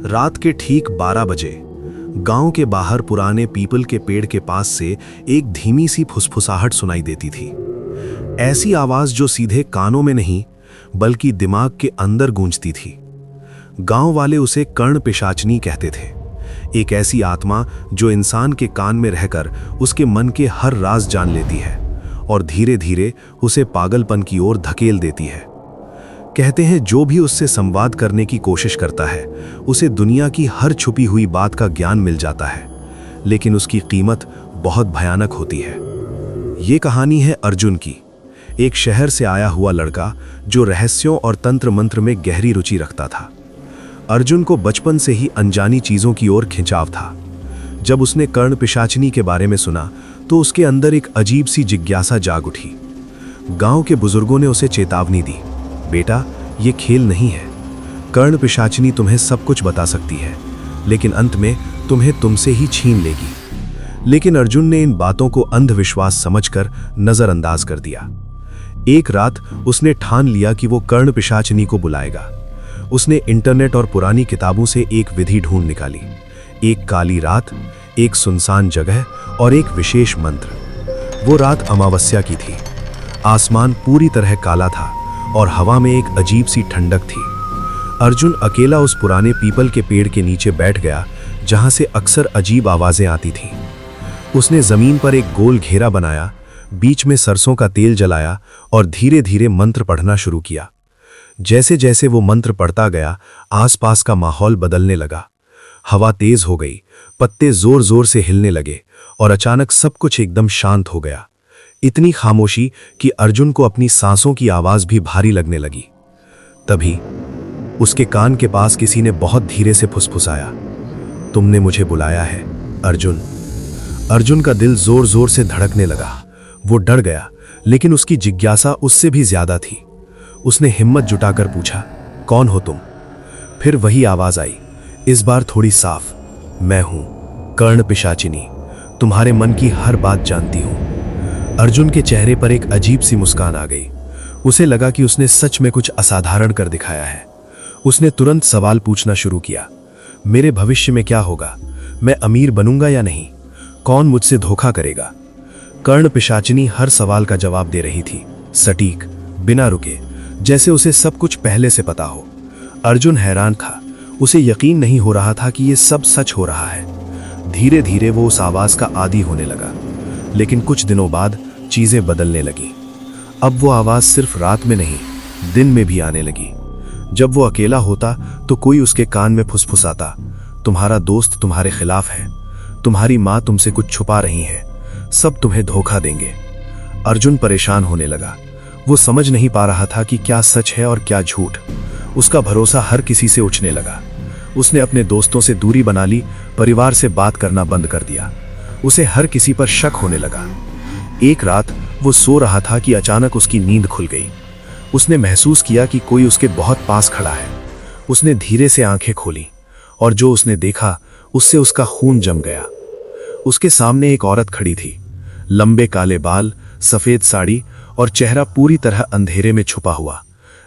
रात के ठीक 12 बजे गांव के बाहर पुराने पीपल के पेड़ के पास से एक धीमी सी फुसफुसाहट सुनाई देती थी। ऐसी आवाज जो सीधे कानों में नहीं बल्कि दिमाग के अंदर गूंजती थी। गांव वाले उसे कर्ण पिशाचनी कहते थे, एक ऐसी आत्मा जो इंसान के कान में रहकर उसके मन के हर राज जान लेती है और धीरे धीरे उसे पागलपन की ओर धकेल देती है। कहते हैं जो भी उससे संवाद करने की कोशिश करता है उसे दुनिया की हर छुपी हुई बात का ज्ञान मिल जाता है, लेकिन उसकी कीमत बहुत भयानक होती है। ये कहानी है अर्जुन की, एक शहर से आया हुआ लड़का जो रहस्यों और तंत्र मंत्र में गहरी रुचि रखता था। अर्जुन को बचपन से ही अनजानी चीजों की ओर खिंचाव था। जब उसने कर्ण पिशाचनी के बारे में सुना तो उसके अंदर एक अजीब सी जिज्ञासा जाग उठी। गांव के बुजुर्गों ने उसे चेतावनी दी, बेटा ये खेल नहीं है, कर्ण पिशाचनी तुम्हें सब कुछ बता सकती है लेकिन अंत में तुम्हें तुमसे ही छीन लेगी। लेकिन अर्जुन ने इन बातों को अंधविश्वास समझकर नजरअंदाज कर दिया। एक रात उसने ठान लिया कि वो कर्ण पिशाचनी को बुलाएगा। उसने इंटरनेट और पुरानी किताबों से एक विधि ढूंढ निकाली, एक काली रात, एक सुनसान जगह और एक विशेष मंत्र। वो रात अमावस्या की थी। आसमान पूरी तरह काला था और हवा में एक अजीब सी ठंडक थी। अर्जुन अकेला उस पुराने पीपल के पेड़ के नीचे बैठ गया जहां से अक्सर अजीब आवाजें आती थीं। उसने जमीन पर एक गोल घेरा बनाया, बीच में सरसों का तेल जलाया और धीरे धीरे मंत्र पढ़ना शुरू किया। जैसे जैसे वो मंत्र पढ़ता गया आसपास का माहौल बदलने लगा। हवा तेज हो गई, पत्ते जोर जोर से हिलने लगे और अचानक सब कुछ एकदम शांत हो गया। इतनी खामोशी कि अर्जुन को अपनी सांसों की आवाज भी भारी लगने लगी। तभी उसके कान के पास किसी ने बहुत धीरे से फुसफुसाया, तुमने मुझे बुलाया है अर्जुन। अर्जुन का दिल जोर जोर से धड़कने लगा। वो डर गया लेकिन उसकी जिज्ञासा उससे भी ज्यादा थी। उसने हिम्मत जुटाकर पूछा, कौन हो तुम? फिर वही आवाज आई, इस बार थोड़ी साफ, मैं हूं कर्ण पिशाचिनी, तुम्हारे मन की हर बात जानती हूं। अर्जुन के चेहरे पर एक अजीब सी मुस्कान आ गई। उसे लगा कि उसने सच में कुछ असाधारण कर दिखाया है। उसने तुरंत सवाल पूछना शुरू किया, मेरे भविष्य में क्या होगा? मैं अमीर बनूंगा या नहीं? कौन मुझसे धोखा करेगा? कर्ण पिशाचिनी हर सवाल का जवाब दे रही थी, सटीक, बिना रुके, जैसे उसे सब कुछ पहले से पता हो। अर्जुन हैरान था, उसे यकीन नहीं हो रहा था कि ये सब सच हो रहा है। धीरे धीरे वो उस आवाज का आदी होने लगा, लेकिन कुछ दिनों बाद चीजें बदलने लगी। अब वो आवाज सिर्फ रात में नहीं, दिन में भी आने लगी। जब वो अकेला होता तो कोई उसके कान में फुसफुसाता, तुम्हारा दोस्त तुम्हारे खिलाफ है, तुम्हारी माँ तुमसे कुछ छुपा रही है, सब तुम्हें धोखा देंगे। अर्जुन परेशान होने लगा। वो समझ नहीं पा रहा था कि क्या सच है और क्या झूठ। उसका भरोसा हर किसी से उछने लगा। उसने अपने दोस्तों से दूरी बना ली, परिवार से बात करना बंद कर दिया। उसे हर किसी पर शक होने लगा। एक रात वो सो रहा था कि अचानक उसकी नींद खुल गई। उसने महसूस किया कि कोई उसके बहुत पास खड़ा है। उसने धीरे से आंखें खोली और जो उसने देखा उससे उसका खून जम गया। उसके सामने एक औरत खड़ी थी, लंबे काले बाल, सफेद साड़ी और चेहरा पूरी तरह अंधेरे में छुपा हुआ,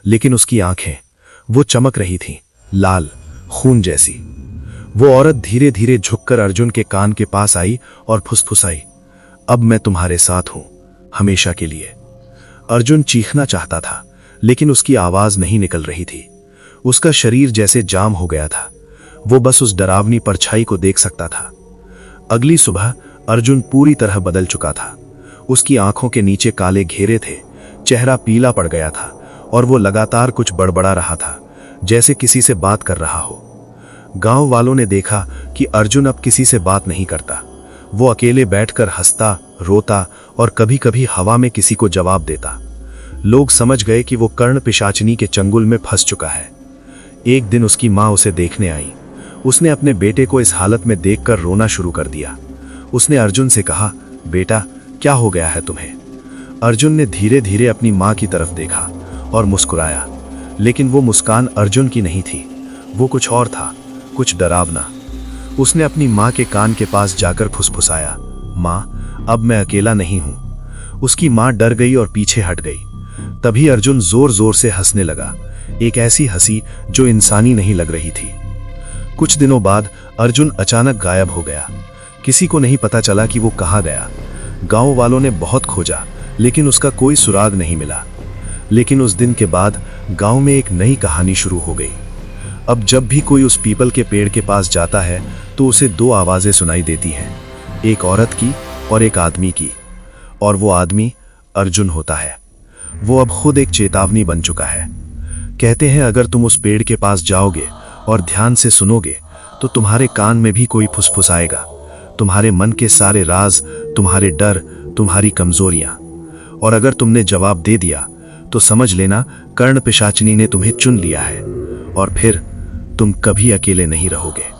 लेकिन उसकी आंखें वो चमक रही थीं, लाल, खून जैसी। वो औरत धीरे धीरे झुककर अर्जुन के कान के पास आई और फुसफुसाई, अब मैं तुम्हारे साथ हूं, हमेशा के लिए। अर्जुन चीखना चाहता था लेकिन उसकी आवाज नहीं निकल रही थी। उसका शरीर जैसे जाम हो गया था। वो बस उस डरावनी परछाई को देख सकता था। अगली सुबह अर्जुन पूरी तरह बदल चुका था। उसकी आंखों के नीचे काले घेरे थे, चेहरा पीला पड़ गया था और वो लगातार कुछ बड़बड़ा रहा था, जैसे किसी से बात कर रहा हो। गांव वालों ने देखा कि अर्जुन अब किसी से बात नहीं करता। वो अकेले बैठकर हंसता, रोता और कभी-कभी हवा में किसी को जवाब देता। लोग समझ गए कि वो कर्ण पिशाचिनी के चंगुल में फंस चुका है। एक दिन उसकी माँ उसे देखने आई। उसने अपने बेटे को इस हालत में देखकर रोना शुरू कर दिया। उसने अर्जुन से कहा, बेटा क्या हो गया है तुम्हें? अर्जुन ने धीरे धीरे अपनी माँ की तरफ देखा और मुस्कुराया, लेकिन वो मुस्कान अर्जुन की नहीं थी, वो कुछ और था, कुछ डरावना। उसने अपनी माँ के कान के पास जाकर फुसफुसाया, माँ अब मैं अकेला नहीं हूं। उसकी माँ डर गई और पीछे हट गई। तभी अर्जुन जोर जोर से हंसने लगा, एक ऐसी हंसी जो इंसानी नहीं लग रही थी। कुछ दिनों बाद अर्जुन अचानक गायब हो गया। किसी को नहीं पता चला कि वो कहाँ गया। गांव वालों ने बहुत खोजा, लेकिन उसका कोई सुराग नहीं मिला। लेकिन उस दिन के बाद गांव में एक नई कहानी शुरू हो गई। अब जब भी कोई उस पीपल के पेड़ के पास जाता है तो उसे दो आवाजें सुनाई देती हैं, एक औरत की और एक आदमी की। और वो आदमी अर्जुन होता है। वो अब खुद एक चेतावनी बन चुका है। कहते हैं अगर तुम उस पेड़ के पास जाओगे और ध्यान से सुनोगे तो तुम्हारे कान में भी कोई फुसफुसाएगा, तुम्हारे मन के सारे राज, तुम्हारे डर, तुम्हारी कमजोरियां। और अगर तुमने जवाब दे दिया तो समझ लेना कर्ण पिशाचिनी ने तुम्हें चुन लिया है और फिर तुम कभी अकेले नहीं रहोगे।